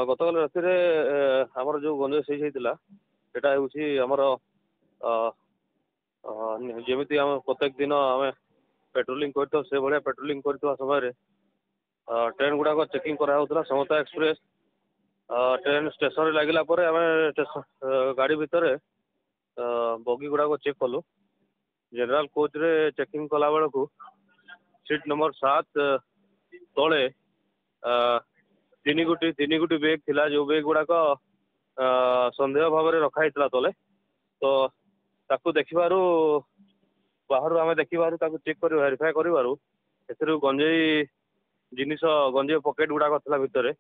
ଗତକାଲି ରାତିରେ ଆମର ଯେଉଁ ଗଞ୍ଜେଇ ସିଜ୍ ହେଇଥିଲା ସେଇଟା ହେଉଛି ଆମର ଯେମିତି ଆମେ ପ୍ରତ୍ୟେକ ଦିନ ଆମେ ପେଟ୍ରୋଲିଂ କରିଥାଉ ସେଭଳିଆ ପେଟ୍ରୋଲିଂ କରିଥିବା ସମୟରେ ଟ୍ରେନ୍ ଗୁଡ଼ାକ ଚେକିଂ କରାହେଉଥିଲା ସମତା ଏକ୍ସପ୍ରେସ୍ ଟ୍ରେନ୍ ଷ୍ଟେସନରେ ଲାଗିଲା ପରେ ଆମେ ଗାଡ଼ି ଭିତରେ ବଗି ଗୁଡ଼ାକ ଚେକ୍ କଲୁ ଜେନେରାଲ କୋଚ୍ରେ ଚେକିଂ କଲା ବେଳକୁ ସିଟ୍ ନମ୍ବର 7 ତଳେ ତିନି ଗୋଟି ବେଗ୍ ଥିଲା ଯେଉଁ ବେଗ୍ ଗୁଡ଼ାକ ସନ୍ଦେହ ଭାବରେ ରଖା ହେଇଥିଲା ତଳେ ତ ତାକୁ ଦେଖିବାରୁ ବାହାରୁ ଆମେ ଦେଖିବାରୁ ତାକୁ ଚେକ୍ କରି ଭେରିଫାଏ କରିବାରୁ ଏଥିରୁ ଗଞ୍ଜେଇ ପକେଟ୍ ଗୁଡ଼ାକ ଥିଲା ଭିତରେ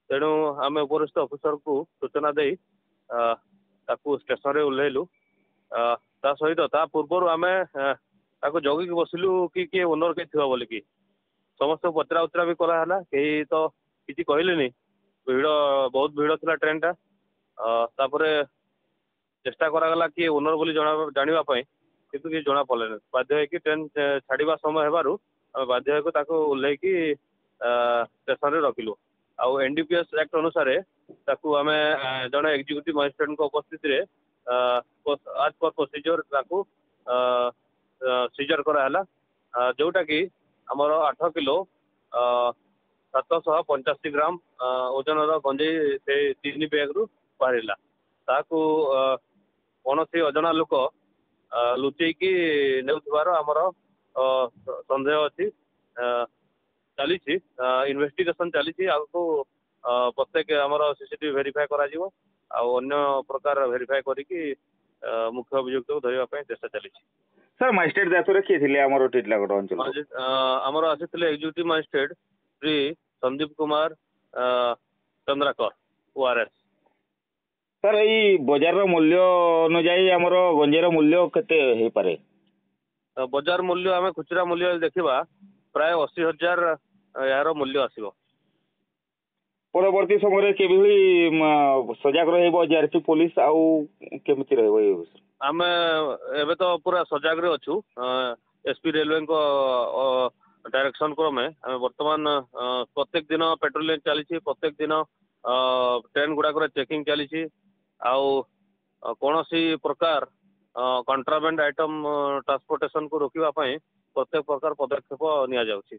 ତେଣୁ ଆମେ ଉପରିସ୍ଥ ଅଫିସରକୁ ସୂଚନା ଦେଇ ତାକୁ ଷ୍ଟେସନରେ ଓହ୍ଲେଇଲୁ ତା ସହିତ ତା ପୂର୍ବରୁ ଆମେ ତାକୁ ଜଗିକି ବସିଲୁ କି କିଏ ଓନର କିଏ ଥିବ ବୋଲିକି ସମସ୍ତଙ୍କୁ ପଚରା ଉଚରା ବି କରାହେଲା କେହି ତ କିଛି କହିଲେନି ବହୁତ ଭିଡ଼ ଥିଲା ଟ୍ରେନ୍ଟା ତାପରେ ଚେଷ୍ଟା କରାଗଲା କିଏ ଓନର ବୋଲି ଜାଣିବା ପାଇଁ କିନ୍ତୁ କିଛି ଜଣା ପଡ଼ିଲେନି ବାଧ୍ୟ ହେଇକି ଟ୍ରେନ୍ ଛାଡ଼ିବା ସମୟ ହେବାରୁ ଆମେ ବାଧ୍ୟ ହେଇକି ତାକୁ ଓହ୍ଲେଇକି ଷ୍ଟେସନରେ ରଖିଲୁ ଆଉ NDPS ଆକ୍ଟ ଅନୁସାରେ ତାକୁ ଆମେ ଜଣେ ଏକ୍ଜିକ୍ୟୁଟିଭ ମାଜିଷ୍ଟ୍ରେଟଙ୍କ ଉପସ୍ଥିତିରେ ଆଜ୍ ପର୍ ପ୍ରୋସିଜିଓର ତାକୁ ସିଜର କରାହେଲା ଯେଉଁଟାକି ଆମର 8 କିଲୋ 785 ଗ୍ରାମ ଓଜନର ଗଞ୍ଜେଇ ସେ 3 ବ୍ୟାଗ୍ରୁ ବାହାରିଲା ତାହାକୁ କୌଣସି ଅଜଣା ଲୋକ ଲୁଚେଇକି ନେଉଥିବାର ଆମର ସନ୍ଦେହ ଅଛି ଚାଲିଛି ଇନଭେଷ୍ଟିଗେସନ ଚାଲିଛି ଆଗକୁ ପ୍ରତ୍ୟେକ ଆମର CCTV ଭେରିଫାଏ କରାଯିବ ଆଉ ଅନ୍ୟ ପ୍ରକାର ଭେରିଫାଏ କରିକି ମୁଖ୍ୟ ଅଭିଯୁକ୍ତକୁ ଧରିବା ପାଇଁ ଚେଷ୍ଟା ଚାଲିଛି ସାର୍ ମାଜିଷ୍ଟ୍ରେଟ ଦାୟିତ୍ୱରେ କିଏ ଥିଲେ ଆମର ଟିଟିଲାଗଡ଼ ଅଞ୍ଚଳ ଆମର ଆସିଥିଲେ executive magistrate Shri Sandeep Kumar Chandrakar ORS sir ଏଇ ବଜାରର ମୂଲ୍ୟ ଅନୁଯାୟୀ ଆମର ଗଞ୍ଜେଇର ମୂଲ୍ୟ କେତେ ହେଇପାରେ ବଜାର ମୂଲ୍ୟ ଆମେ ଖୁଚୁରା ମୂଲ୍ୟ ଦେଖିବା ପ୍ରାୟ 80,000 ଏହାର ମୂଲ୍ୟ ଆସିବ ପରବର୍ତ୍ତୀ ସମୟରେ କିଭଳି ସଜାଗ ରହିବ JRC ପୋଲିସ ଆଉ କେମିତି ରହିବ ଏ ବିଷୟରେ ଆମେ ଏବେ ତ ପୁରା ସଜାଗରେ ଅଛୁ SP ରେଲୱେଙ୍କ ଡାଇରେକ୍ସନ କ୍ରମେ ଆମେ ବର୍ତ୍ତମାନ ପ୍ରତ୍ୟେକ ଦିନ ପେଟ୍ରୋଲିଂ ଚାଲିଛି ପ୍ରତ୍ୟେକ ଦିନ ଟ୍ରେନ୍ ଗୁଡ଼ାକରେ ଚେକିଂ ଚାଲିଛି ଆଉ କୌଣସି ପ୍ରକାର କଣ୍ଟ୍ରାବାଣ୍ଡ ଆଇଟମ ଟ୍ରାନ୍ସପୋର୍ଟେସନକୁ ରୋକିବା ପାଇଁ ପ୍ରତ୍ୟେକ ପ୍ରକାର ପଦକ୍ଷେପ ନିଆଯାଉଛି